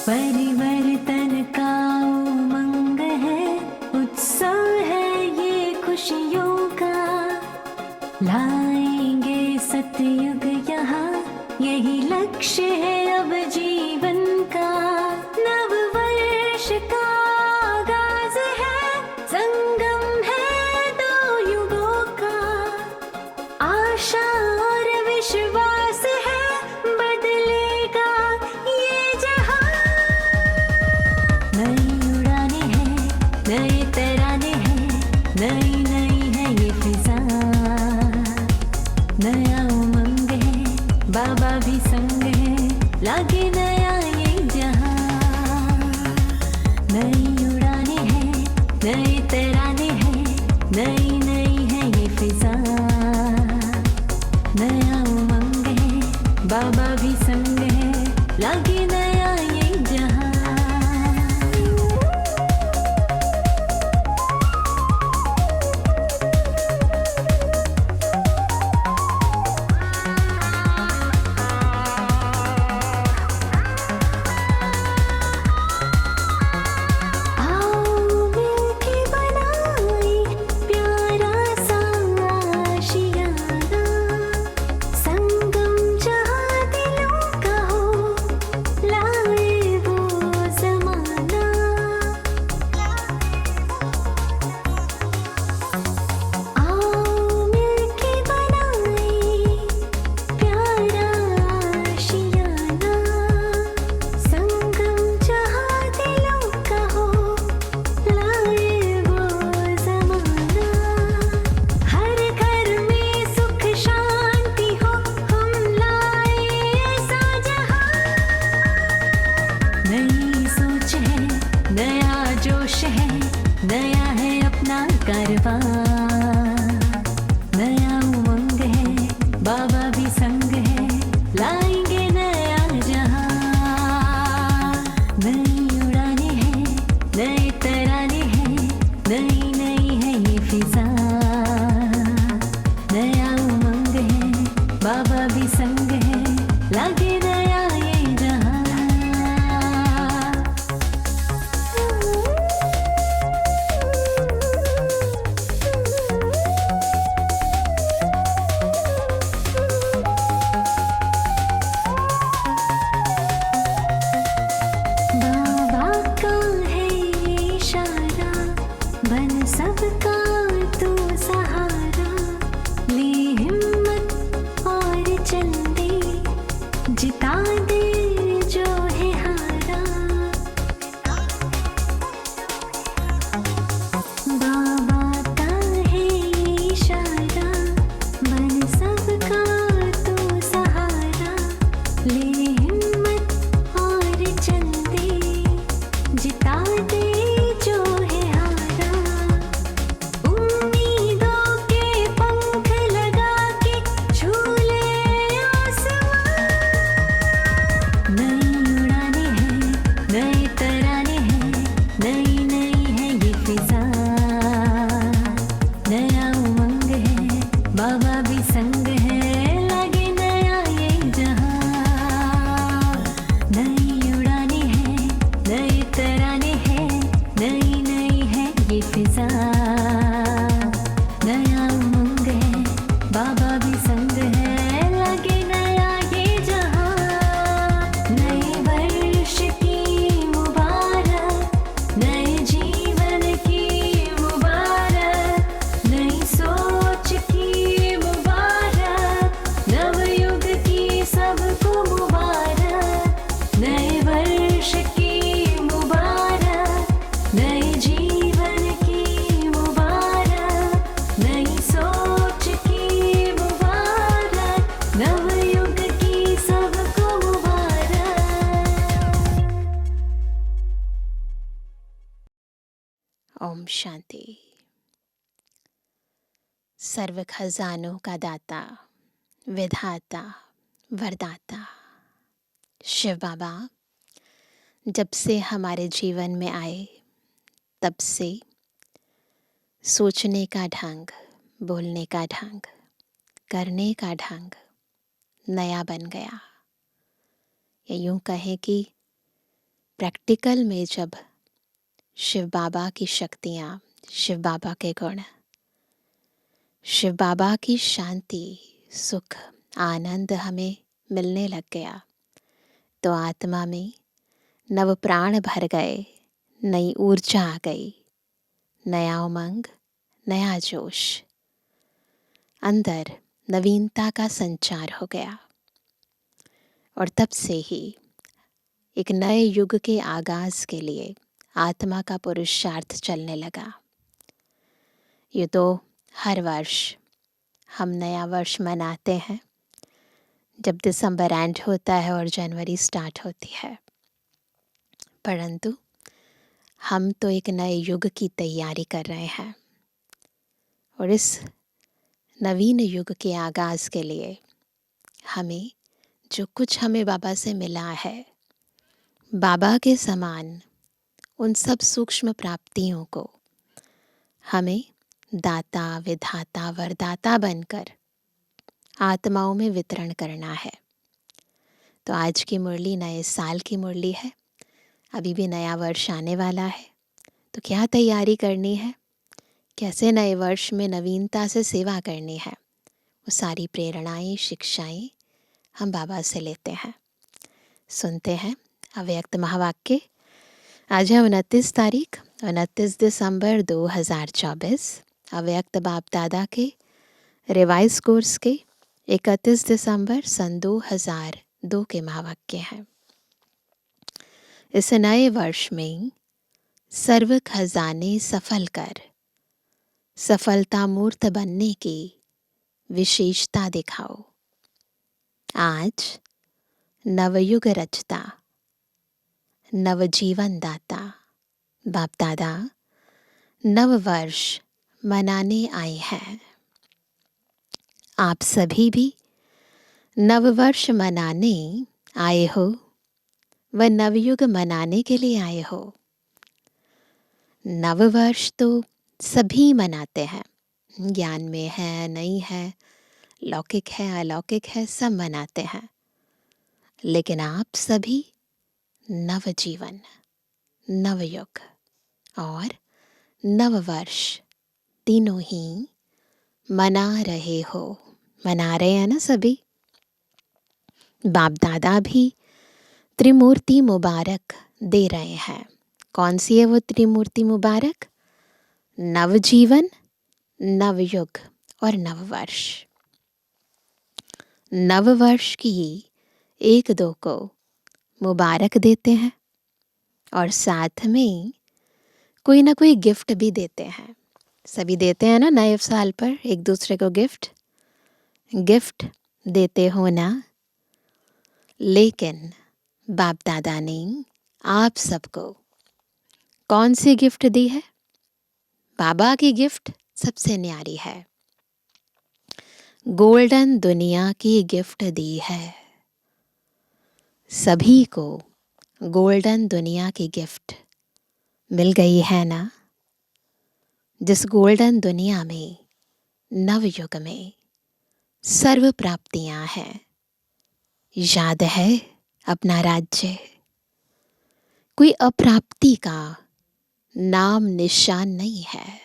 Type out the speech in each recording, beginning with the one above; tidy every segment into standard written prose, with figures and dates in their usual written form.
परिवर्तन का उमंग है, उत्सव है ये खुशियों का। लाएंगे सतयुग यहाँ, यही लक्ष्य है अब जीवन का। नव वर्ष का आगाज है, संगम है दो युगों का। आशा और विश्वास है, बदलेगा ये जहां। नई उड़ाने हैं, नए तराने हैं, नई नई है ये फिजा। नया उमंग है, बाबा भी संग है, लागे नया ये जहां। नई उड़ाने हैं, नए तराने हैं, नई नई है ये फिजा। नया उमंग है, बाबा भी संग है, लागे नया ये जहां। आओ मिलके बनाए प्यारा सा आशियाना। संगम जहाँ दिलों का हो, लाए वो ज़माना। आओ मिलके बनाए प्यारा आशियाना। संगम जहाँ दिलों का हो, लाए वो ज़माना। हर घर में सुख शांति हो, हम लाए ऐसा जहां। नई सोच है, नया जोश है, नया है अपना कारवां। नया उमंग है, बाबा भी संग है, लाएंगे नया जहां। नई उड़ाने हैं, नए तराने हैं, नई नई है ये फिजा। नया उमंग है, बाबा भी संग है, लागे नया ये जहां। बाबा का है ये इशारा, बन सबका तू सहारा। ले हिम्मत और चल दे, जिता दे जो है हारा। बाबा का है ये इशारा, बन सबका तू सहारा। ले हिम्मत और चल दे, जिता दे जो है हारा। उम्मीदों के पंख लगा के झूले आसमां। नई उड़ाने हैं, नए तराने हैं, नई नई है ये फिजा। नया उमंग है, बाबा भी संग है, लागे नया ये जहां। नई उड़ाने हैं, नए तराने हैं, नई नई है ये फिजा। नया उमंग है, बाबा भी संग है, लागे नया ये जहां। नए वर्ष की मुबारक, नए जीवन की मुबारक, नई सोच की मुबारक, नवयुग की सबको मुबारक। नए वर्ष की मुबारक, नए जीवन की मुबारक, नई सोच की मुबारक, नवयुग की सबको मुबारक। ओम शांति। सर्व खजानों का दाता, विधाता, वरदाता शिव बाबा जब से हमारे जीवन में आए, तब से सोचने का ढंग, बोलने का ढंग, करने का ढंग नया बन गया। या यूं कहें कि प्रैक्टिकल में जब शिव बाबा की शक्तियाँ, शिव बाबा के गुण, शिव बाबा की शांति, सुख, आनंद हमें मिलने लग गया तो आत्मा में नव प्राण भर गए, नई ऊर्जा आ गई, नया उमंग, नया जोश, अंदर नवीनता का संचार हो गया। और तब से ही एक नए युग के आगाज के लिए आत्मा का पुरुषार्थ चलने लगा। ये तो हर वर्ष हम नया वर्ष मनाते हैं जब दिसंबर एंड होता है और जनवरी स्टार्ट होती है, परंतु हम तो एक नए युग की तैयारी कर रहे हैं। और इस नवीन युग के आगाज के लिए हमें जो कुछ हमें बाबा से मिला है, बाबा के समान उन सब सूक्ष्म प्राप्तियों को हमें दाता, विधाता, वरदाता बनकर आत्माओं में वितरण करना है। तो आज की मुरली नए साल की मुरली है, अभी भी नया वर्ष आने वाला है, तो क्या तैयारी करनी है, कैसे नए वर्ष में नवीनता से सेवा करनी है, वो सारी प्रेरणाएं, शिक्षाएं हम बाबा से लेते हैं। सुनते हैं अव्यक्त महावाक्य। आज है 29 तारीख, 29 दिसंबर 2024, अव्यक्त बाप दादा के रिवाइज कोर्स के 31 दिसंबर सन 2002 के महावाक्य हैं। इस नए वर्ष में सर्व खजाने सफल कर सफलता मूर्त बनने की विशेषता दिखाओ। आज नवयुग रचता, नवजीवन दाता बाप दादा नव वर्ष मनाने आए हैं। आप सभी भी नव वर्ष मनाने आए हो व नवयुग मनाने के लिए आए हो। नव वर्ष तो सभी मनाते हैं, ज्ञान में है, नहीं है, लौकिक है, अलौकिक है, सब मनाते हैं। लेकिन आप सभी नव जीवन, नवयुग और नव वर्ष तीनों ही मना रहे हो। मना रहे हैं ना सभी। बाप दादा भी त्रिमूर्ति मुबारक दे रहे हैं। कौन सी है वो त्रिमूर्ति मुबारक? नवजीवन, नवयुग और नववर्ष। नववर्ष की 1-2 को मुबारक देते हैं और साथ में कोई ना कोई गिफ्ट भी देते हैं। सभी देते हैं ना नए साल पर एक दूसरे को गिफ्ट देते हो ना। लेकिन बाप दादा ने आप सबको कौन सी गिफ्ट दी है? बाबा की गिफ्ट सबसे न्यारी है। गोल्डन दुनिया की गिफ्ट दी है। सभी को गोल्डन दुनिया की गिफ्ट मिल गई है ना। जिस गोल्डन दुनिया में, नवयुग में सर्व प्राप्तियां हैं। याद है अपना राज्य, कोई अप्राप्ति का नाम निशान नहीं है।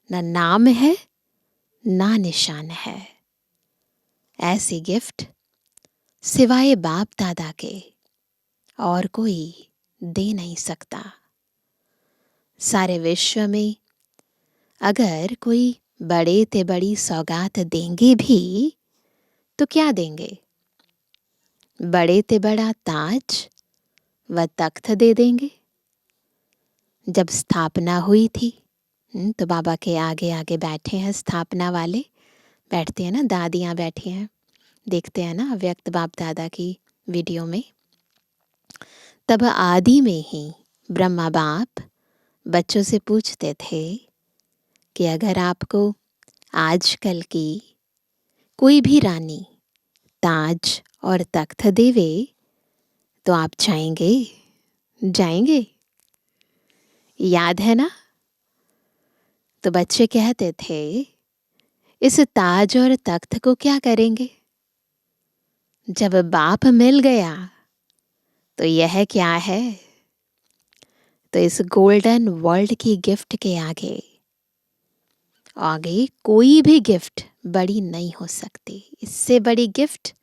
ना नाम है, ना निशान है। ऐसी गिफ्ट सिवाय बाप दादा के और कोई दे नहीं सकता। सारे विश्व में अगर कोई बड़े ते बड़ी सौगात देंगे भी तो क्या देंगे? बड़े ते बड़ा ताज व तख्त दे देंगे। जब स्थापना हुई थी तो बाबा के आगे आगे बैठे हैं स्थापना वाले, बैठते हैं ना, दादियाँ बैठी हैं, देखते हैं ना अव्यक्त बाप दादा की वीडियो में। तब आदि में ही ब्रह्मा बाप बच्चों से पूछते थे कि अगर आपको आजकल की कोई भी रानी ताज और तख्त देवे तो आप जाएंगे? याद है ना? तो बच्चे कहते थे इस ताज और तख्त को क्या करेंगे? जब बाप मिल गया तो यह क्या है? तो इस गोल्डन वर्ल्ड की गिफ्ट के आगे आगे कोई भी गिफ्ट बड़ी नहीं हो सकती। इससे बड़ी गिफ्ट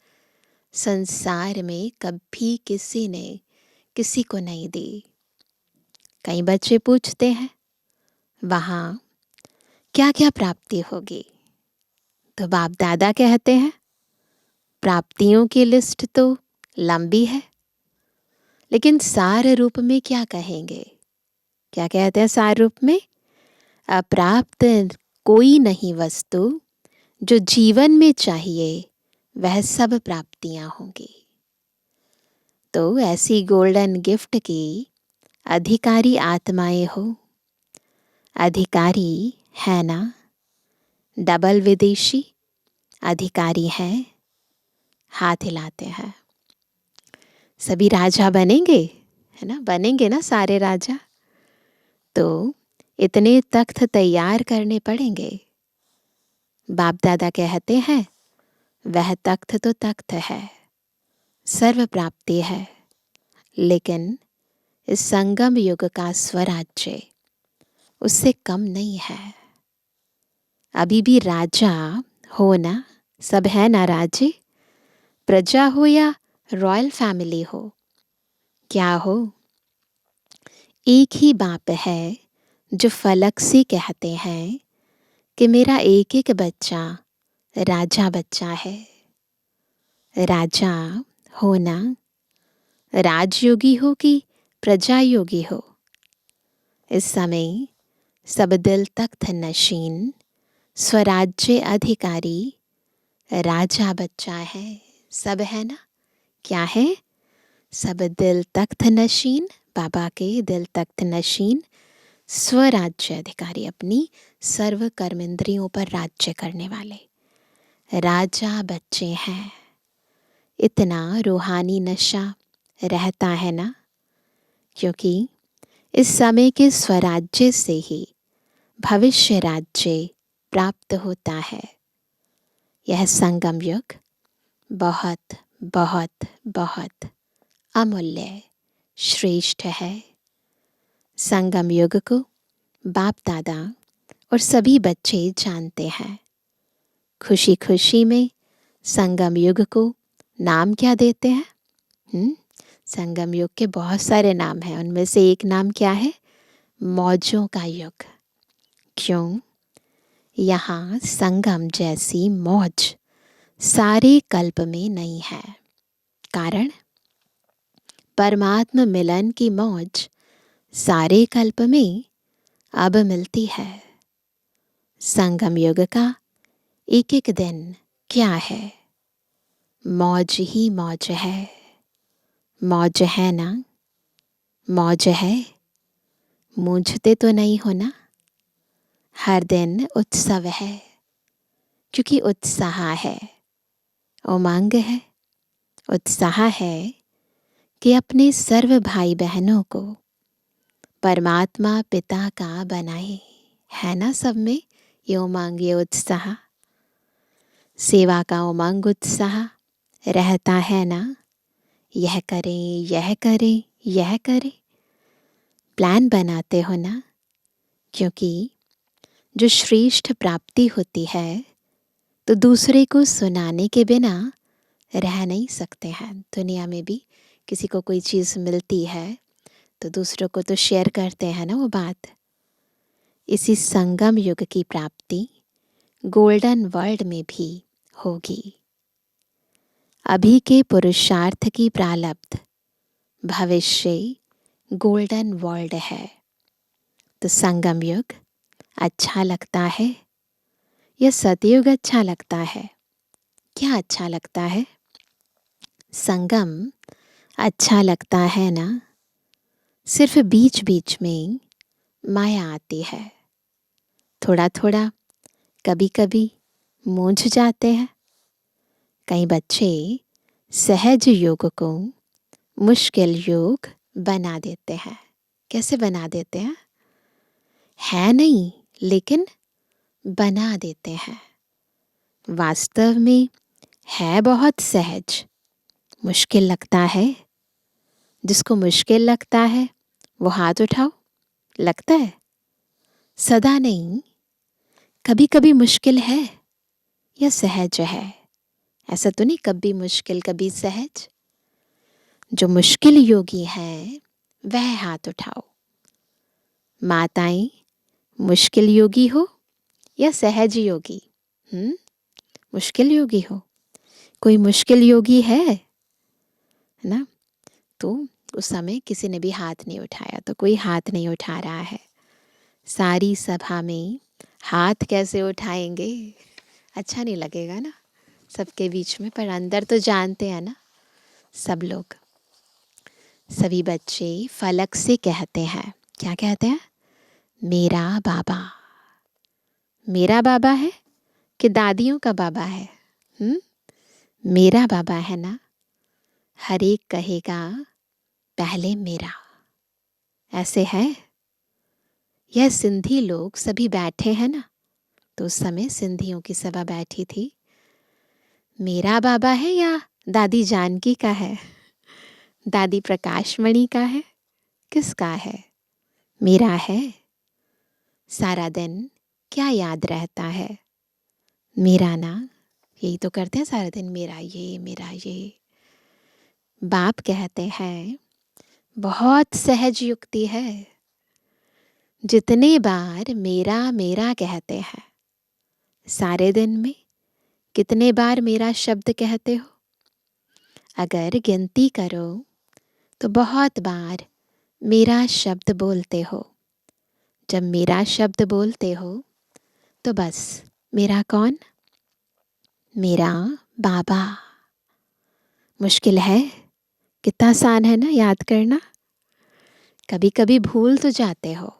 संसार में कभी किसी ने किसी को नहीं दी। कई बच्चे पूछते हैं वहाँ क्या क्या प्राप्ति होगी, तो बाप दादा कहते हैं प्राप्तियों की लिस्ट तो लंबी है, लेकिन सार रूप में क्या कहेंगे? क्या कहते हैं सार रूप में? अप्राप्त कोई नहीं वस्तु, जो जीवन में चाहिए वह सब प्राप्तियां होंगी। तो ऐसी गोल्डन गिफ्ट की अधिकारी आत्माएं हो। अधिकारी है ना? डबल विदेशी अधिकारी है, हाथ हिलाते हैं। सभी राजा बनेंगे, है ना? बनेंगे ना सारे राजा। तो इतने तख्त तैयार करने पड़ेंगे। बाप दादा कहते हैं वह तख्त तो तख्त है, सर्व प्राप्ति है, लेकिन इस संगम युग का स्वराज्य उससे कम नहीं है। अभी भी राजा हो ना, सब है ना राजे? प्रजा हो या रॉयल फैमिली हो, क्या हो? एक ही बाप है जो फलक से कहते हैं कि मेरा एक एक बच्चा राजा बच्चा है। राजा हो ना, राजयोगी हो कि प्रजा योगी हो, इस समय सब दिल तख्त नशीन स्वराज्य अधिकारी राजा बच्चा है। सब है ना? क्या है? सब दिल तख्त नशीन, बाबा के दिल तख्त नशीन स्वराज्य अधिकारी, अपनी सर्व कर्मेंद्रियों पर राज्य करने वाले राजा बच्चे हैं। इतना रूहानी नशा रहता है ना, क्योंकि इस समय के स्वराज्य से ही भविष्य राज्य प्राप्त होता है। यह संगम युग बहुत बहुत बहुत अमूल्य श्रेष्ठ है। संगम युग को बाप दादा और सभी बच्चे जानते हैं। खुशी खुशी में संगम युग को नाम क्या देते हैं? संगम युग के बहुत सारे नाम हैं, उनमें से एक नाम क्या है? मौजों का युग। क्यों? यहाँ संगम जैसी मौज सारे कल्प में नहीं है। कारण परमात्मा मिलन की मौज सारे कल्प में अब मिलती है। संगम युग का एक एक दिन क्या है? मौज ही मौज है। मौज है ना? मौज है? मूंझते तो नहीं हो ना? हर दिन उत्सव है, क्योंकि उत्साह है, उमंग है, उत्साह है कि अपने सर्व भाई बहनों को परमात्मा पिता का बनाए। है ना सब में ये उमंग, ये उत्साह? सेवा का उमंग उत्साह रहता है ना? यह करें, यह करें, यह करें, प्लान बनाते हो ना? क्योंकि जो श्रेष्ठ प्राप्ति होती है तो दूसरे को सुनाने के बिना रह नहीं सकते हैं। दुनिया में भी किसी को कोई चीज़ मिलती है तो दूसरों को तो शेयर करते हैं ना वो बात। इसी संगम युग की प्राप्ति गोल्डन वर्ल्ड में भी होगी। अभी के पुरुषार्थ की प्रारब्ध भविष्य गोल्डन वर्ल्ड है। तो संगम युग अच्छा लगता है या सतयुग अच्छा लगता है? क्या अच्छा लगता है? संगम अच्छा लगता है ना? सिर्फ बीच बीच में माया आती है, थोड़ा थोड़ा, कभी कभी मूंझ जाते हैं। कई बच्चे सहज योग को मुश्किल योग बना देते हैं। कैसे बना देते हैं? है नहीं, लेकिन बना देते हैं। वास्तव में है बहुत सहज, मुश्किल लगता है। जिसको मुश्किल लगता है वो हाथ उठाओ। लगता है? सदा नहीं, कभी कभी मुश्किल है या सहज है। ऐसा तो नहीं कभी मुश्किल कभी सहज। जो मुश्किल योगी है वह हाथ उठाओ। माताएं, मुश्किल योगी हो या सहज योगी? मुश्किल योगी हो? कोई मुश्किल योगी है ना? तो उस समय किसी ने भी हाथ नहीं उठाया, तो कोई हाथ नहीं उठा रहा है। सारी सभा में हाथ कैसे उठाएंगे? अच्छा नहीं लगेगा ना सबके बीच में, पर अंदर तो जानते हैं ना सब लोग। सभी बच्चे फलक से कहते हैं, क्या कहते हैं? मेरा बाबा। मेरा बाबा है कि दादियों का बाबा है? मेरा बाबा है ना। हर एक कहेगा पहले मेरा। ऐसे है। यह सिंधी लोग सभी बैठे हैं ना, तो उस समय सिंधियों की सभा बैठी थी। मेरा बाबा है या दादी जानकी का है? दादी प्रकाशमणि का है? किसका है? मेरा है। सारा दिन क्या याद रहता है? मेरा ना। यही तो करते हैं सारा दिन, मेरा ये मेरा ये। बाप कहते हैं बहुत सहज युक्ति है। जितने बार मेरा मेरा कहते हैं, सारे दिन में कितने बार मेरा शब्द कहते हो? अगर गिनती करो तो बहुत बार मेरा शब्द बोलते हो। जब मेरा शब्द बोलते हो तो बस मेरा कौन? मेरा बाबा। मुश्किल है? कितना आसान है ना याद करना। कभी कभी भूल तो जाते हो।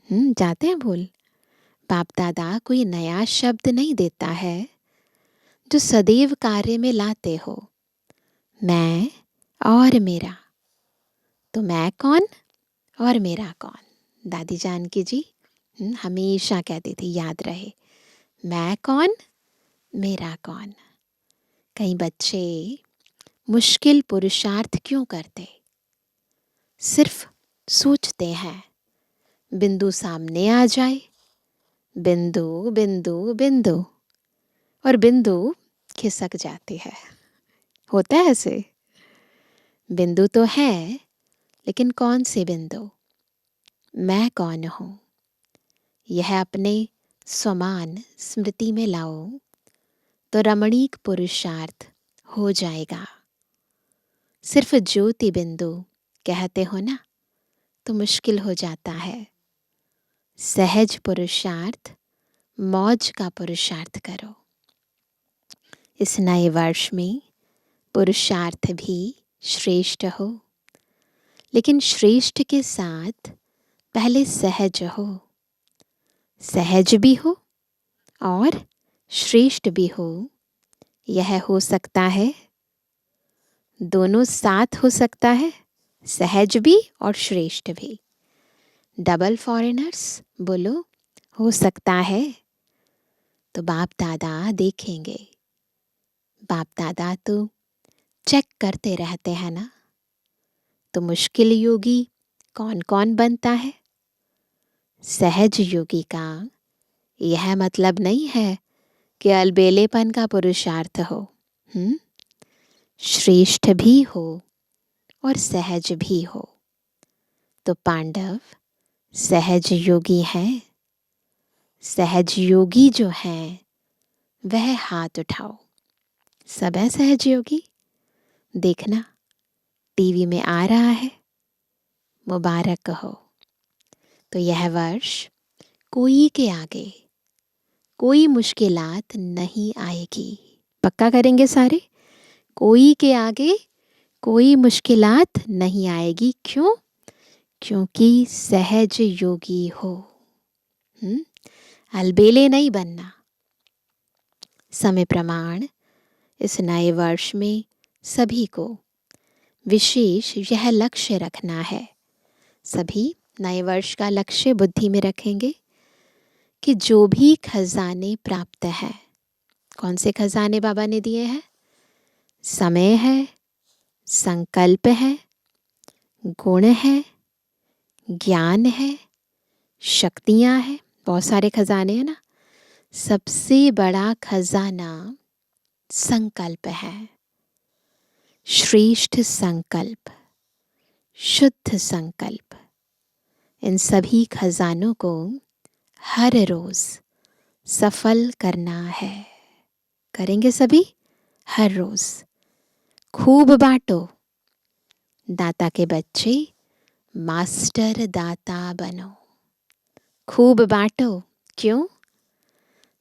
जाते हैं भूल। बाप दादा कोई नया शब्द नहीं देता है जो सदैव कार्य में लाते हो। मैं और मेरा। तो मैं कौन और मेरा कौन? दादी जानकी जी हमेशा कहती थी, याद रहे, मैं कौन मेरा कौन। कई बच्चे मुश्किल पुरुषार्थ क्यों करते? सिर्फ सोचते हैं बिंदु सामने आ जाए, बिंदु बिंदु बिंदु, और बिंदु खिसक जाती है। होता है ऐसे? बिंदु तो है, लेकिन कौन से बिंदु? मैं कौन हूँ, यह अपने समान स्मृति में लाओ तो रमणीक पुरुषार्थ हो जाएगा। सिर्फ ज्योति बिंदु कहते हो ना तो मुश्किल हो जाता है। सहज पुरुषार्थ, मौज का पुरुषार्थ करो। इस नए वर्ष में पुरुषार्थ भी श्रेष्ठ हो, लेकिन श्रेष्ठ के साथ पहले सहज हो। सहज भी हो और श्रेष्ठ भी हो, यह हो सकता है। दोनों साथ हो सकता है, सहज भी और श्रेष्ठ भी। डबल फॉरेनर्स बोलो, हो सकता है। तो बाप दादा देखेंगे। बाप दादा तो चेक करते रहते हैं ना। तो मुश्किल योगी कौन कौन बनता है? सहज योगी का यह मतलब नहीं है कि अलबेलेपन का पुरुषार्थ हो। श्रेष्ठ भी हो और सहज भी हो। तो पांडव सहज योगी हैं। सहज योगी जो हैं वह हाथ उठाओ। सब है सहज योगी? देखना टीवी में आ रहा है। मुबारक हो। तो यह वर्ष कोई के आगे कोई मुश्किलात नहीं आएगी। पक्का करेंगे सारे? कोई के आगे कोई मुश्किलात नहीं आएगी। क्यों? क्योंकि सहज योगी हो। अलबेले नहीं बनना। समय प्रमाण इस नए वर्ष में सभी को विशेष यह लक्ष्य रखना है। सभी नए वर्ष का लक्ष्य बुद्धि में रखेंगे कि जो भी खजाने प्राप्त हैं, कौन से खजाने बाबा ने दिए हैं? समय है, संकल्प है, गुण है, ज्ञान है, शक्तियाँ हैं, बहुत सारे खजाने हैं ना। सबसे बड़ा खजाना संकल्प है। श्रेष्ठ संकल्प, शुद्ध संकल्प। इन सभी खजानों को हर रोज सफल करना है। करेंगे सभी हर रोज। खूब बांटो। दाता के बच्चे मास्टर दाता बनो। खूब बांटो। क्यों?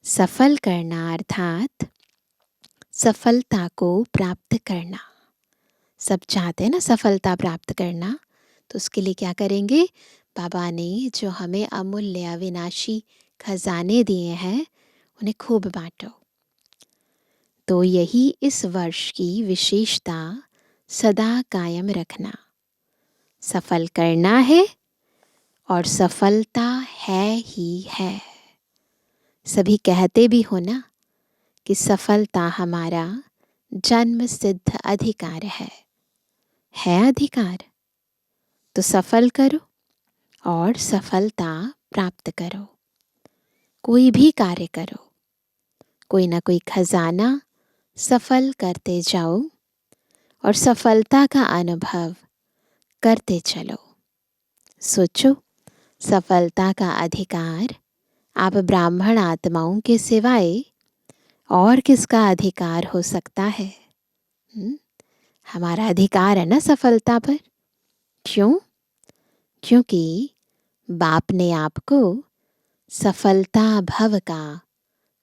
सफल करना अर्थात सफलता को प्राप्त करना। सब चाहते हैं ना सफलता प्राप्त करना, तो उसके लिए क्या करेंगे? बाबा ने जो हमें अमूल्य अविनाशी खजाने दिए हैं उन्हें खूब बांटो। तो यही इस वर्ष की विशेषता सदा कायम रखना। सफल करना है और सफलता है ही है। सभी कहते भी हो ना कि सफलता हमारा जन्म सिद्ध अधिकार है। अधिकार तो सफल करो और सफलता प्राप्त करो। कोई भी कार्य करो, कोई ना कोई खजाना सफल करते जाओ और सफलता का अनुभव करते चलो। सोचो, सफलता का अधिकार आप ब्राह्मण आत्माओं के सिवाय और किसका अधिकार हो सकता है? हमारा अधिकार है ना सफलता पर। क्यों? क्योंकि बाप ने आपको सफलता भव का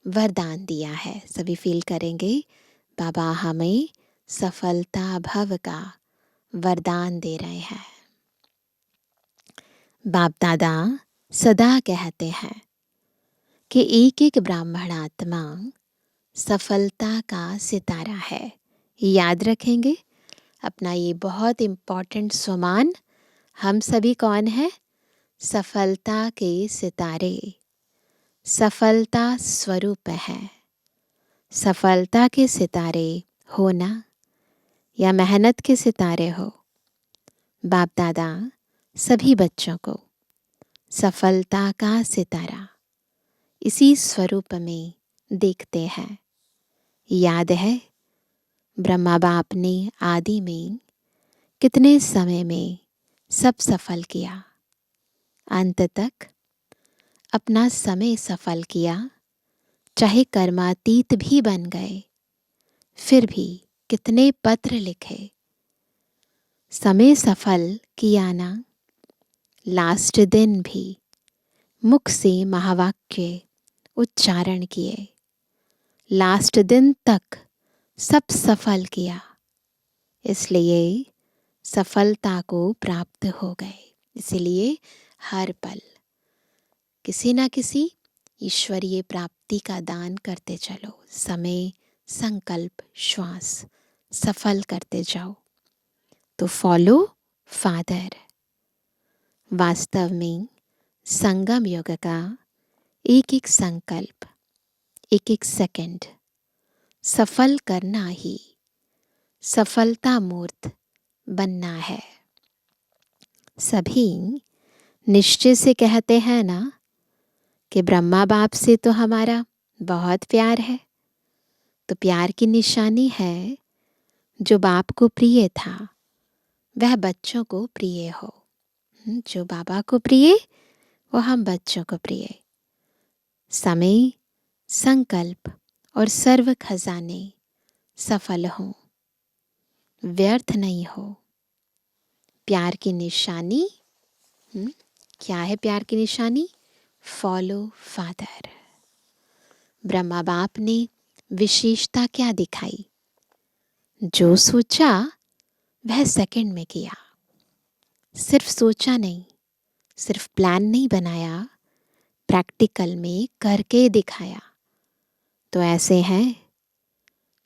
वरदान दिया है। सभी फील करेंगे, बाबा हमें सफलता भव का वरदान दे रहे हैं। बाप दादा सदा कहते हैं कि एक एक ब्राह्मण आत्मा सफलता का सितारा है। याद रखेंगे अपना ये बहुत इम्पोर्टेंट स्वमान। हम सभी कौन है? सफलता के सितारे, सफलता स्वरूप है। सफलता के सितारे होना या मेहनत के सितारे हो, बाप दादा सभी बच्चों को सफलता का सितारा इसी स्वरूप में देखते हैं। याद है ब्रह्मा बाप ने आदि में कितने समय में सब सफल किया, अंत तक अपना समय सफल किया। चाहे कर्मातीत भी बन गए, फिर भी कितने पत्र लिखे, समय सफल किया ना। लास्ट दिन भी मुख से महावाक्य उच्चारण किए, लास्ट दिन तक सब सफल किया, इसलिए सफलता को प्राप्त हो गए। इसलिए हर पल किसी ना किसी ईश्वरीय प्राप्ति का दान करते चलो। समय, संकल्प, श्वास सफल करते जाओ। तो फॉलो फादर। वास्तव में संगम युग का एक एक संकल्प, एक एक सेकंड सफल करना ही सफलता मूर्त बनना है। सभी निश्चय से कहते हैं ना कि ब्रह्मा बाप से तो हमारा बहुत प्यार है। तो प्यार की निशानी है, जो बाप को प्रिय था वह बच्चों को प्रिय हो। जो बाबा को प्रिय वो हम बच्चों को प्रिय। समय, संकल्प और सर्व खजाने सफल हों, व्यर्थ नहीं हो। प्यार की निशानी क्या है? प्यार की निशानी फॉलो फादर। ब्रह्मा बाप ने विशेषता क्या दिखाई? जो सोचा वह सेकंड में किया। सिर्फ सोचा नहीं, सिर्फ प्लान नहीं बनाया, प्रैक्टिकल में करके दिखाया। तो ऐसे हैं,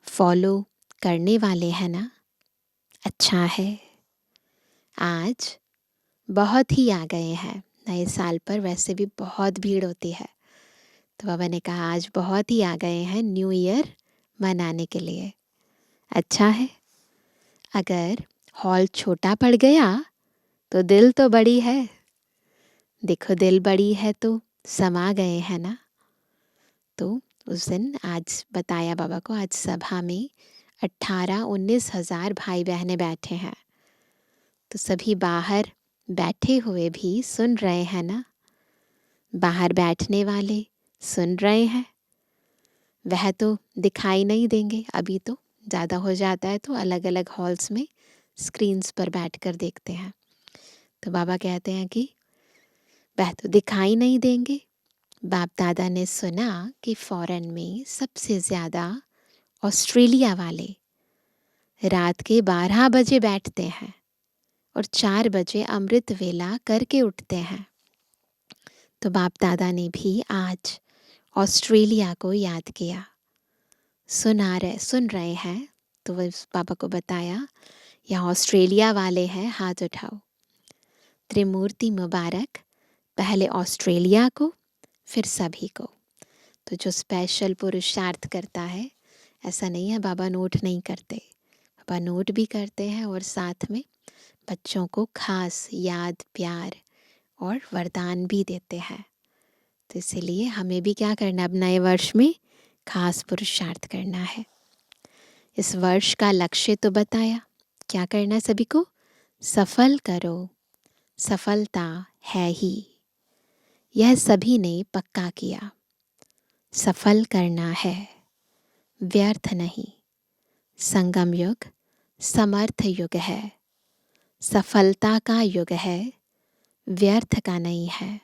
फॉलो करने वाले हैं ना। अच्छा है। आज बहुत ही आ गए हैं। नए साल पर वैसे भी बहुत भीड़ होती है, तो बाबा ने कहा आज बहुत ही आ गए हैं न्यू ईयर मनाने के लिए। अच्छा है। अगर हॉल छोटा पड़ गया तो दिल तो बड़ी है, देखो दिल बड़ी है तो समा गए हैं ना। तो उस दिन आज बताया बाबा को, आज सभा में 18-19 हज़ार भाई बहनें बैठे हैं, तो सभी बाहर बैठे हुए भी सुन रहे हैं ना। बाहर बैठने वाले सुन रहे हैं, वह तो दिखाई नहीं देंगे, अभी तो ज़्यादा हो जाता है तो अलग अलग हॉल्स में स्क्रीन्स पर बैठकर देखते हैं। तो बाबा कहते हैं कि वह तो दिखाई नहीं देंगे। बाप दादा ने सुना कि फॉरेन में सबसे ज़्यादा ऑस्ट्रेलिया वाले रात के 12 बजे बैठते हैं और 4 बजे अमृत वेला करके उठते हैं। तो बाप दादा ने भी आज ऑस्ट्रेलिया को याद किया। सुन रहे हैं, तो वह पापा को बताया, यहाँ ऑस्ट्रेलिया वाले हैं, हाथ उठाओ। त्रिमूर्ति मुबारक, पहले ऑस्ट्रेलिया को फिर सभी को। तो जो स्पेशल पुरुषार्थ करता है, ऐसा नहीं है बाबा नोट नहीं करते, बाबा नोट भी करते हैं और साथ में बच्चों को खास याद, प्यार और वरदान भी देते हैं। तो इसीलिए हमें भी क्या करना, अब नए वर्ष में खास पुरुषार्थ करना है। इस वर्ष का लक्ष्य तो बताया, क्या करना सभी को, सफल करो, सफलता है ही, यह सभी ने पक्का किया। सफल करना है, व्यर्थ नहीं। संगम युग समर्थ युग है, सफलता का युग है, व्यर्थ का नहीं है।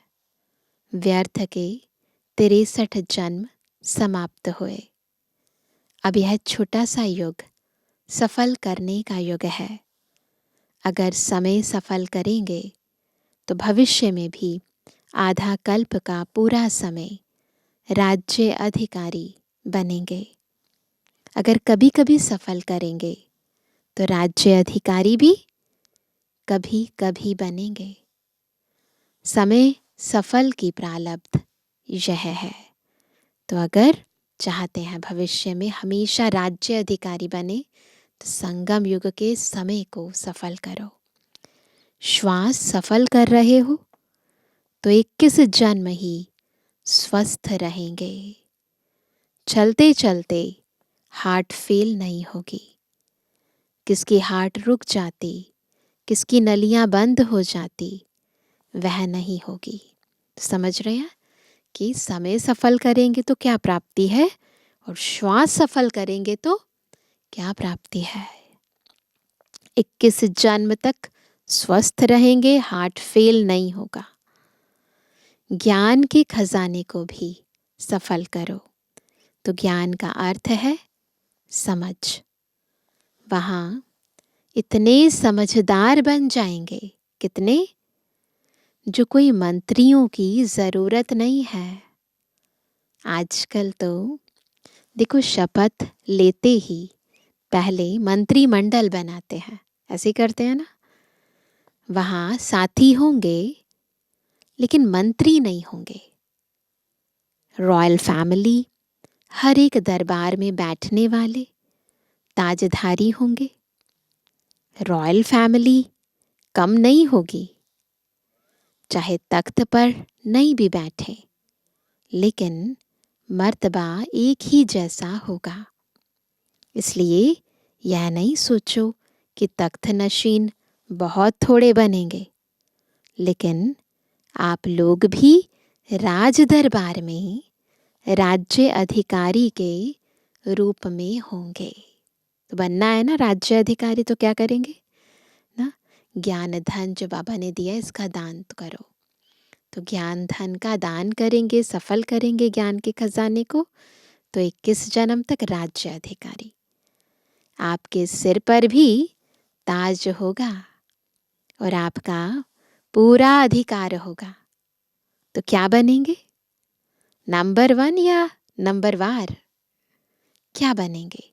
व्यर्थ के 63 जन्म समाप्त हुए, अब यह छोटा सा युग सफल करने का युग है। अगर समय सफल करेंगे तो भविष्य में भी आधा कल्प का पूरा समय राज्य अधिकारी बनेंगे। अगर कभी कभी सफल करेंगे तो राज्य अधिकारी भी कभी कभी बनेंगे। समय सफल की प्रारब्ध यह है। तो अगर चाहते हैं भविष्य में हमेशा राज्य अधिकारी बने, तो संगम युग के समय को सफल करो। श्वास सफल कर रहे हो तो 21 जन्म ही स्वस्थ रहेंगे। चलते चलते हार्ट फेल नहीं होगी। किसकी हार्ट रुक जाती, किसकी नलियां बंद हो जाती, वह नहीं होगी। समझ रहे हैं कि समय सफल करेंगे तो क्या प्राप्ति है, और श्वास सफल करेंगे तो क्या प्राप्ति है। 21 जन्म तक स्वस्थ रहेंगे, हार्ट फेल नहीं होगा। ज्ञान के खजाने को भी सफल करो। तो ज्ञान का अर्थ है समझ। वहाँ इतने समझदार बन जाएंगे, कितने, जो कोई मंत्रियों की ज़रूरत नहीं है। आजकल तो देखो, शपथ लेते ही पहले मंत्रिमंडल बनाते हैं, ऐसे करते हैं ना। वहाँ साथी होंगे लेकिन मंत्री नहीं होंगे। रॉयल फैमिली, हर एक दरबार में बैठने वाले ताजधारी होंगे। रॉयल फैमिली कम नहीं होगी, चाहे तख्त पर नहीं भी बैठे, लेकिन मर्तबा एक ही जैसा होगा। इसलिए यह नहीं सोचो कि तख्त नशीन बहुत थोड़े बनेंगे, लेकिन आप लोग भी राज दरबार में राज्य अधिकारी के रूप में होंगे। तो बनना है ना राज्य अधिकारी, तो क्या करेंगे ना, ज्ञान धन जो बाबा ने दिया इसका दान तो करो। तो ज्ञान धन का दान करेंगे, सफल करेंगे ज्ञान के खजाने को, तो 21 जन्म तक राज्य अधिकारी। आपके सिर पर भी ताज होगा और आपका पूरा अधिकार होगा। तो क्या बनेंगे, नंबर 1 या नंबर वार, क्या बनेंगे?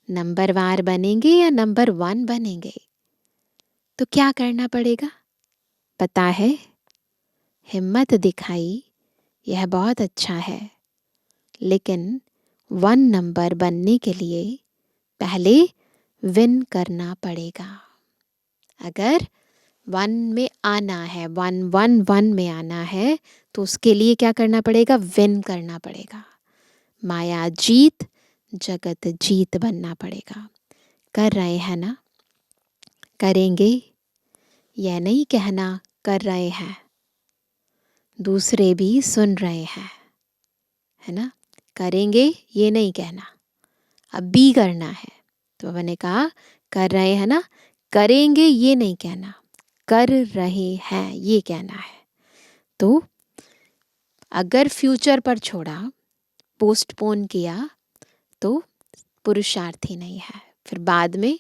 नंबर वार बनेंगे या नंबर 1 बनेंगे? तो क्या करना पड़ेगा पता है? हिम्मत दिखाई, यह बहुत अच्छा है, लेकिन 1 नंबर बनने के लिए पहले विन करना पड़ेगा। अगर वन में आना है, वन वन वन में आना है, तो उसके लिए क्या करना पड़ेगा? विन करना पड़ेगा। माया जीत, जगत जीत बनना पड़ेगा। कर रहे हैं ना? करेंगे? यह नहीं कहना कर रहे हैं, दूसरे भी सुन रहे हैं, है ना? करेंगे ये नहीं कहना, अब भी करना है। तो मैंने कहा कर रहे हैं ना, करेंगे ये नहीं कहना, कर रहे हैं ये कहना है। तो अगर फ्यूचर पर छोड़ा, पोस्टपोन किया, तो पुरुषार्थ ही नहीं है। फिर बाद में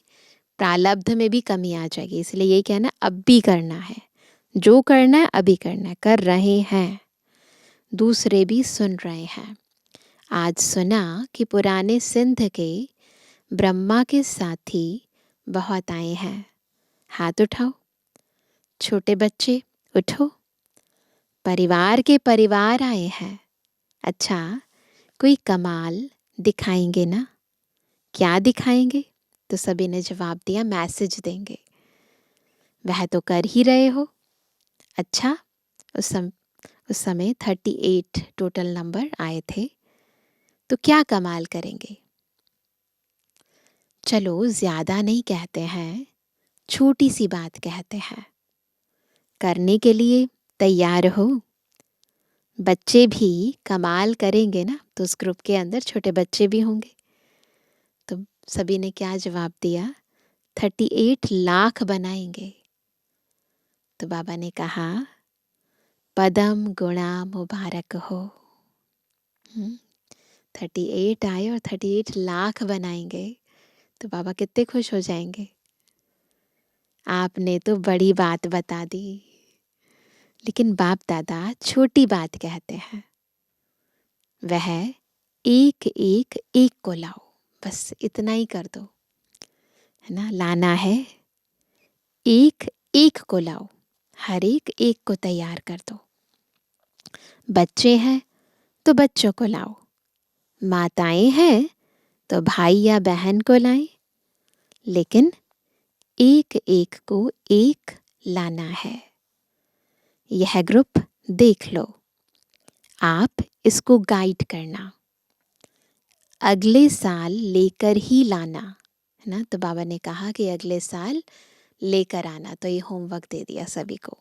प्रारब्ध में भी कमी आ जाएगी। इसलिए यही कहना अब भी करना है, जो करना है अभी करना है। कर रहे हैं, दूसरे भी सुन रहे हैं। आज सुना कि पुराने सिंध के ब्रह्मा के साथी बहुत आए हैं। हाथ उठाओ, छोटे बच्चे उठो। परिवार के परिवार आए हैं। अच्छा, कोई कमाल दिखाएंगे ना? क्या दिखाएंगे? तो सभी ने जवाब दिया मैसेज देंगे। वह तो कर ही रहे हो। अच्छा, उस समय 38 टोटल नंबर आए थे, तो क्या कमाल करेंगे? चलो ज़्यादा नहीं कहते हैं, छोटी सी बात कहते हैं। करने के लिए तैयार हो? बच्चे भी कमाल करेंगे ना, तो उस ग्रुप के अंदर छोटे बच्चे भी होंगे। तो सभी ने क्या जवाब दिया? 38 लाख बनाएंगे। तो बाबा ने कहा पदम गुणा मुबारक हो। 38 आए और 38 लाख बनाएंगे, तो बाबा कितने खुश हो जाएंगे। आपने तो बड़ी बात बता दी। लेकिन बाप दादा छोटी बात कहते हैं। वह एक एक एक को लाओ, बस इतना ही कर दो, है ना? लाना है, एक एक को लाओ, हर एक एक को तैयार कर दो। बच्चे हैं तो बच्चों को लाओ, माताएं हैं तो भाई या बहन को लाएं, लेकिन एक एक को एक लाना है। यह ग्रुप देख लो, आप इसको गाइड करना, अगले साल लेकर ही लाना, है ना? तो बाबा ने कहा कि अगले साल लेकर आना। तो ये होमवर्क दे दिया सभी को।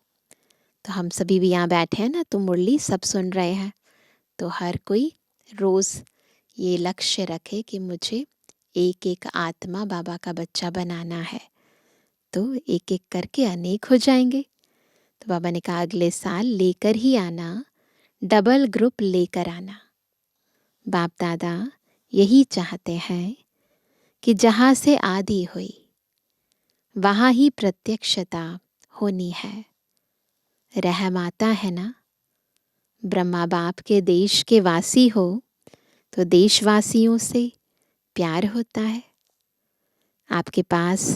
तो हम सभी भी यहाँ बैठे हैं ना, तो मुरली सब सुन रहे हैं। तो हर कोई रोज़ ये लक्ष्य रखे कि मुझे एक एक आत्मा बाबा का बच्चा बनाना है। तो एक एक करके अनेक हो जाएंगे। तो बाबा ने कहा अगले साल लेकर ही आना, डबल ग्रुप लेकर आना। बाप दादा यही चाहते हैं कि जहाँ से आदि हुई वहाँ ही प्रत्यक्षता होनी है। रहम आता है ना? ब्रह्मा बाप के देश के वासी हो तो देशवासियों से प्यार होता है। आपके पास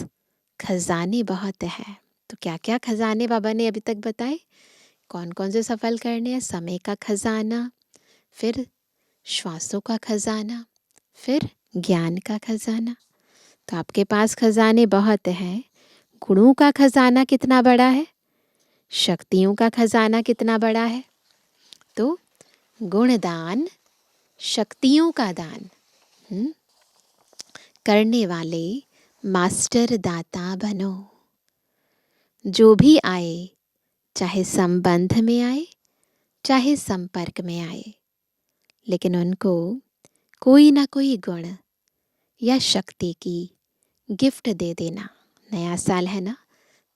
खजाने बहुत हैं, तो क्या क्या खजाने बाबा ने अभी तक बताए? कौन कौन से सफल करने हैं? समय का खजाना, फिर श्वासों का खजाना, फिर ज्ञान का खजाना। तो आपके पास खजाने बहुत हैं। गुणों का खजाना कितना बड़ा है? शक्तियों का खजाना कितना बड़ा है? तो गुणदान, शक्तियों का दान करने वाले मास्टर दाता बनो। जो भी आए, चाहे संबंध में आए, चाहे संपर्क में आए, लेकिन उनको कोई ना कोई गुण या शक्ति की गिफ्ट दे देना। नया साल है ना,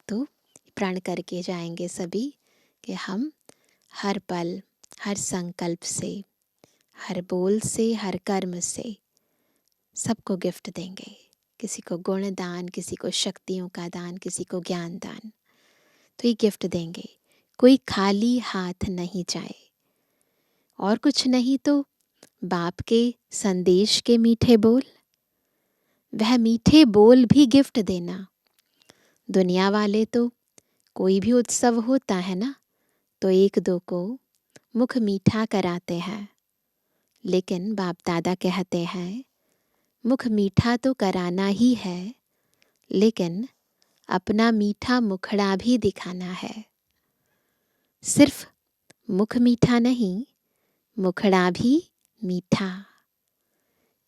तो प्रण करके जाएंगे सभी कि हम हर पल, हर संकल्प से, हर बोल से, हर कर्म से सबको गिफ्ट देंगे। किसी को गुण दान, किसी को शक्तियों का दान, किसी को ज्ञान दान, तो ये गिफ्ट देंगे। कोई खाली हाथ नहीं जाए। और कुछ नहीं तो बाप के संदेश के मीठे बोल, वह मीठे बोल भी गिफ्ट देना। दुनिया वाले तो कोई भी उत्सव होता है ना, तो एक दो को मुख मीठा कराते हैं, लेकिन बाप दादा कहते हैं मुख मीठा तो कराना ही है, लेकिन अपना मीठा मुखड़ा भी दिखाना है। सिर्फ मुख मीठा नहीं, मुखड़ा भी मीठा।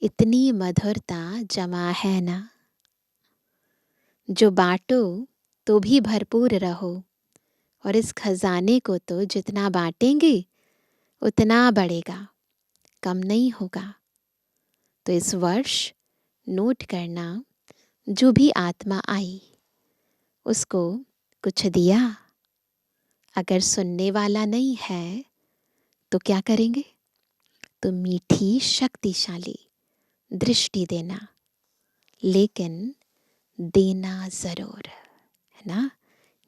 इतनी मधुरता जमा है ना। जो बांटो तो भी भरपूर रहो, और इस खजाने को तो जितना बांटेंगे उतना बढ़ेगा, कम नहीं होगा। तो इस वर्ष नोट करना, जो भी आत्मा आई उसको कुछ दिया। अगर सुनने वाला नहीं है तो क्या करेंगे? तो मीठी शक्तिशाली दृष्टि देना, लेकिन देना जरूर, है ना।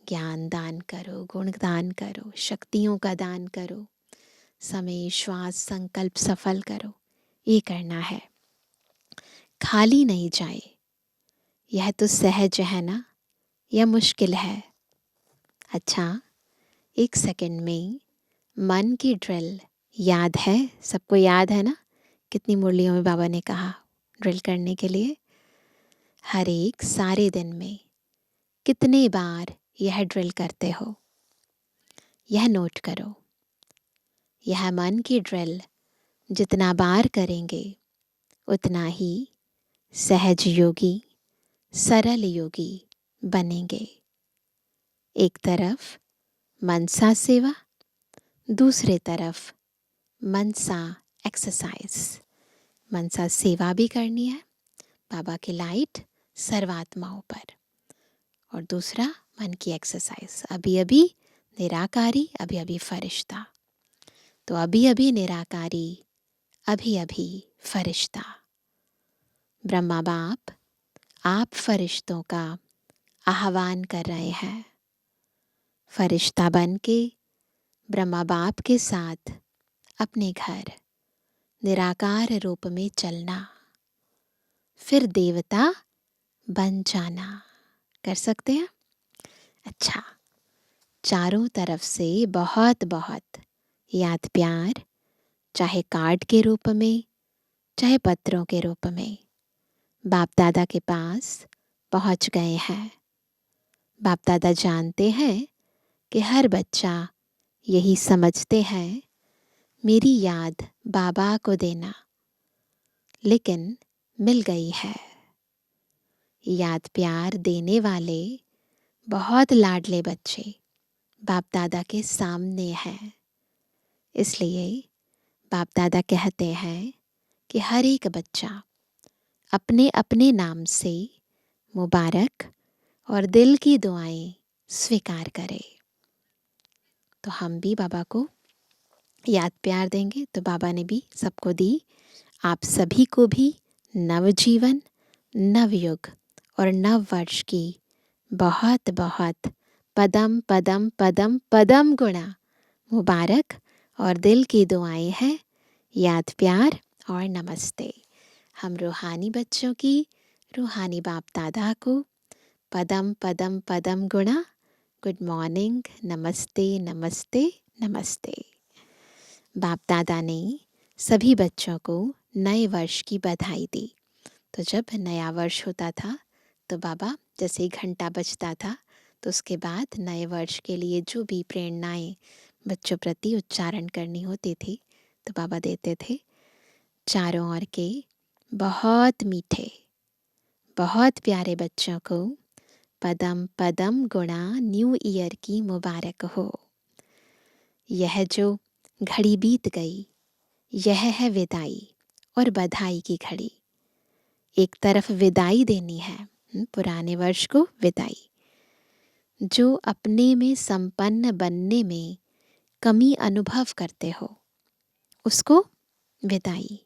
ज्ञान दान करो, गुण दान करो, शक्तियों का दान करो, समय श्वास संकल्प सफल करो, ये करना है। खाली नहीं जाए। यह तो सहज है ना, यह मुश्किल है। अच्छा, 1 सेकंड में मन की ड्रिल याद है? सबको याद है ना? कितनी मुरलियों में बाबा ने कहा ड्रिल करने के लिए। हर एक सारे दिन में कितने बार यह ड्रिल करते हो, यह नोट करो। यह मन की ड्रिल जितना बार करेंगे उतना ही सहज योगी, सरल योगी बनेंगे। एक तरफ मनसा सेवा, दूसरे तरफ मनसा एक्सरसाइज। मनसा सेवा भी करनी है, बाबा की लाइट सर्वात्माओं पर, और दूसरा मन की एक्सरसाइज। अभी अभी निराकारी, अभी अभी फरिश्ता। तो अभी अभी निराकारी, अभी अभी फरिश्ता। ब्रह्मा बाप आप फरिश्तों का आह्वान कर रहे हैं। फरिश्ता बन के ब्रह्मा बाप के साथ अपने घर निराकार रूप में चलना, फिर देवता बन जाना। कर सकते हैं? अच्छा, चारों तरफ से बहुत बहुत याद प्यार, चाहे कार्ड के रूप में, चाहे पत्रों के रूप में, बाप दादा के पास पहुंच गए हैं। बाप दादा जानते हैं कि हर बच्चा यही समझते हैं, मेरी याद बाबा को देना, लेकिन मिल गई है। याद प्यार देने वाले बहुत लाडले बच्चे बाप दादा के सामने हैं। इसलिए बाप दादा कहते हैं कि हर एक बच्चा अपने अपने नाम से मुबारक और दिल की दुआएं स्वीकार करे। तो हम भी बाबा को याद प्यार देंगे, तो बाबा ने भी सबको दी। आप सभी को भी नवजीवन, नवयुग और नव वर्ष की बहुत बहुत पदम पदम पदम पदम गुणा मुबारक और दिल की दुआएं हैं। याद प्यार और नमस्ते। हम रूहानी बच्चों की रूहानी बाप दादा को पदम पदम पदम गुणा गुड मॉर्निंग, नमस्ते नमस्ते नमस्ते। बाप दादा ने सभी बच्चों को नए वर्ष की बधाई दी। तो जब नया वर्ष होता था तो बाबा जैसे ही घंटा बजता था तो उसके बाद नए वर्ष के लिए जो भी प्रेरणाएं बच्चों प्रति उच्चारण करनी होती थी तो बाबा देते थे। चारों ओर के बहुत मीठे, बहुत प्यारे बच्चों को पदम पदम गुणा न्यू ईयर की मुबारक हो। यह जो घड़ी बीत गई, यह है विदाई और बधाई की घड़ी। एक तरफ विदाई देनी है, पुराने वर्ष को विदाई। जो अपने में संपन्न बनने में कमी अनुभव करते हो उसको विदाई,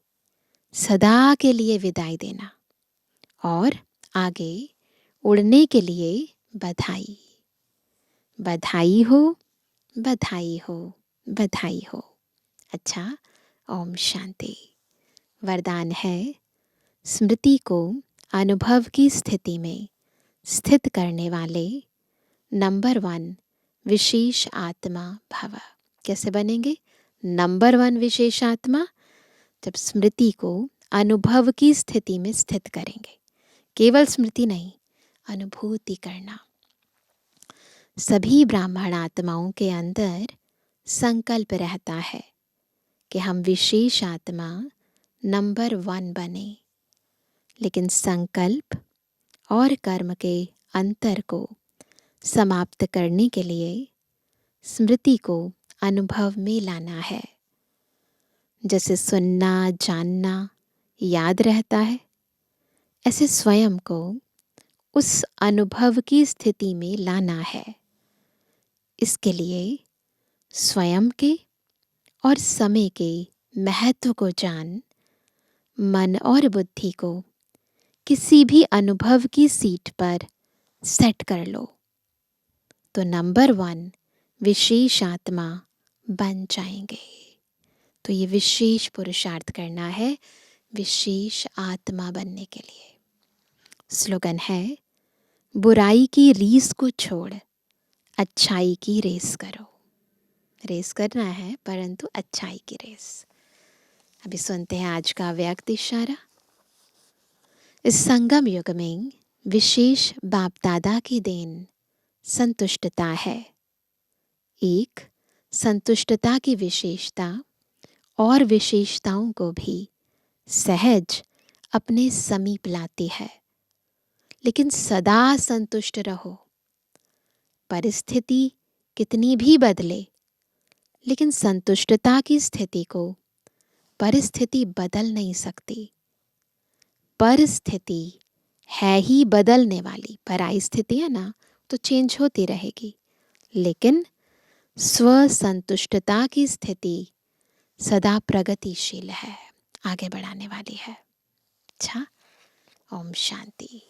सदा के लिए विदाई देना, और आगे उड़ने के लिए बधाई। बधाई हो, बधाई हो, बधाई हो। अच्छा, ओम शांति। वरदान है, स्मृति को अनुभव की स्थिति में स्थित करने वाले नंबर 1 विशेष आत्मा भव। कैसे बनेंगे नंबर 1 विशेष आत्मा? जब स्मृति को अनुभव की स्थिति में स्थित करेंगे। केवल स्मृति नहीं, अनुभूति करना। सभी ब्राह्मण आत्माओं के अंदर संकल्प रहता है कि हम विशेष आत्मा नंबर 1 बने, लेकिन संकल्प और कर्म के अंतर को समाप्त करने के लिए स्मृति को अनुभव में लाना है। जैसे सुनना, जानना याद रहता है, ऐसे स्वयं को उस अनुभव की स्थिति में लाना है। इसके लिए स्वयं के और समय के महत्व को जान मन और बुद्धि को किसी भी अनुभव की सीट पर सेट कर लो, तो नंबर 1 विशेष आत्मा बन जाएंगे। तो ये विशेष पुरुषार्थ करना है विशेष आत्मा बनने के लिए। स्लोगन है, बुराई की रीस को छोड़ अच्छाई की रेस करो। रेस करना है, परंतु अच्छाई की रेस। अभी सुनते हैं आज का व्यक्त इशारा। इस संगम युग में विशेष बाप दादा की देन संतुष्टता है। एक संतुष्टता की विशेषता और विशेषताओं को भी सहज अपने समीप लाती है, लेकिन सदा संतुष्ट रहो। परिस्थिति कितनी भी बदले, लेकिन संतुष्टता की स्थिति को परिस्थिति बदल नहीं सकती। परिस्थिति है ही बदलने वाली, पराई स्थिति है ना, तो चेंज होती रहेगी, लेकिन स्वसंतुष्टता की स्थिति सदा प्रगतिशील है, आगे बढ़ाने वाली है। अच्छा, ओम शांति।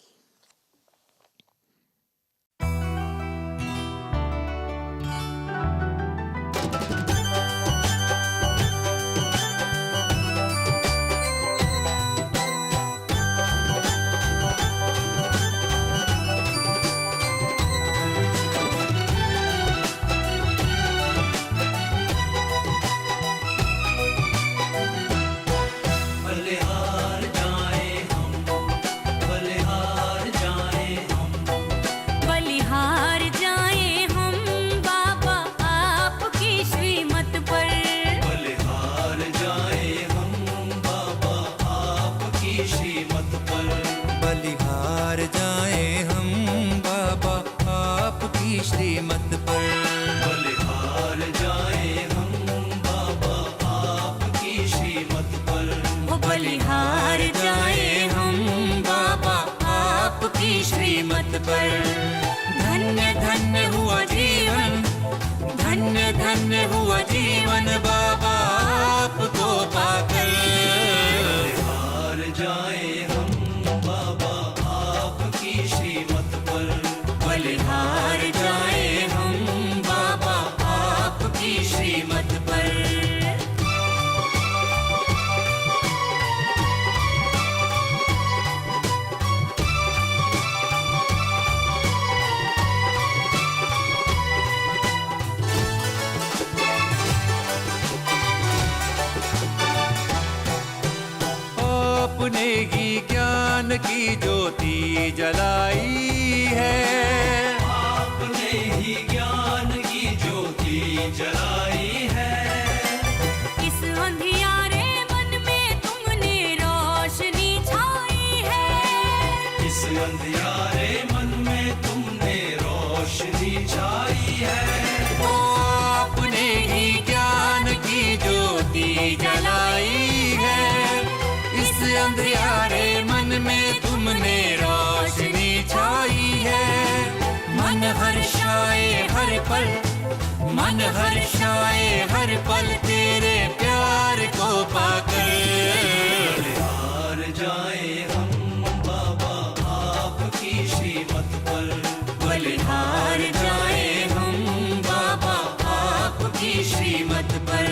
श्रीमत पर बलिहार जाए हम बाबा आपकी श्रीमत पर। बलिहार जाए हम बाबा आपकी श्रीमत पर। धन्य धन्य हुआ जीवन, धन्य धन्य हुआ जीवन बाबा आपको पाकर। बलिहार जाए हम बाबा आपकी श्रीमत पर। बलिहार जाए हम बाबा आपकी श्रीमत पर। आपने ही ज्ञान की ज्योति जलाई है, आपने ही ज्ञान की ज्योति जलाई है। इस अंधियारे मन में तुमने रोशनी छाई है। इस अंधियारे मन में तुमने रोशनी छाई है। आपने ही ज्ञान की ज्योति जलाई है। इस अंधियारे मन में तुमने रोशनी छाई है। मन हर्षाए हर पल, मन हर्षाए हर पल तेरे प्यार को पाकर। बलिहार जाए हम बाबा आपकी श्रीमत पर। बलिहार जाए हम बाबा आपकी श्रीमत पर।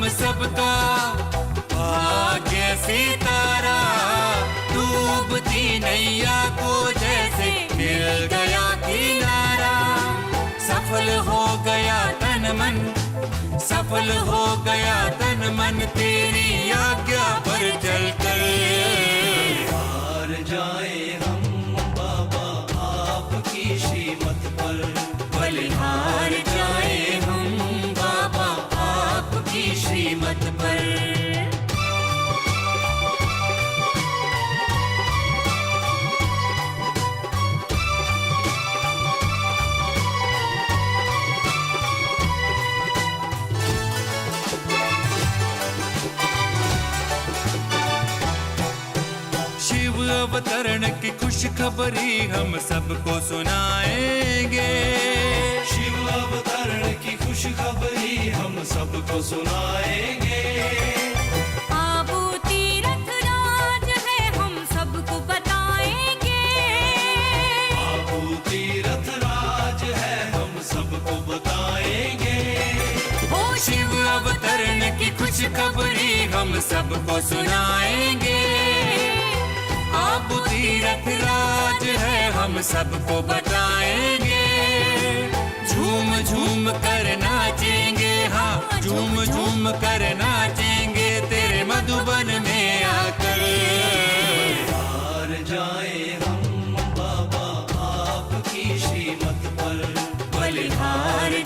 हम सबका भाग्य सितारा, डूबती नैया को जैसे मिल गया किनारा। सफल हो गया तन मन, सफल हो गया तन मन, तेरी आज्ञा पर चलकर। हार जाए हम बाबा आपकी श्रीमत पर, बलिहार जाए हम बाबा आपकी श्रीमत पर। शिव अवतरण की खुशखबरी हम सबको सुनाएंगे। शिव अवतरण की खुशखबरी हम सबको सुनाएंगे। आबू तीरथ राज है हम सबको बताएंगे। आबू तीरथ राज है हम सबको बताएंगे। ओ शिव अवतरण की खुशखबरी हम सबको सुनाएंगे। आबू तीरथ राज है हम सबको बताएंगे। झूम झूम कर नाचेंगे, हाँ झूम झूम कर नाचेंगे तेरे मधुबन में आकर। हार जाए हम बाबा आपकी श्रीमत पर, बलिहार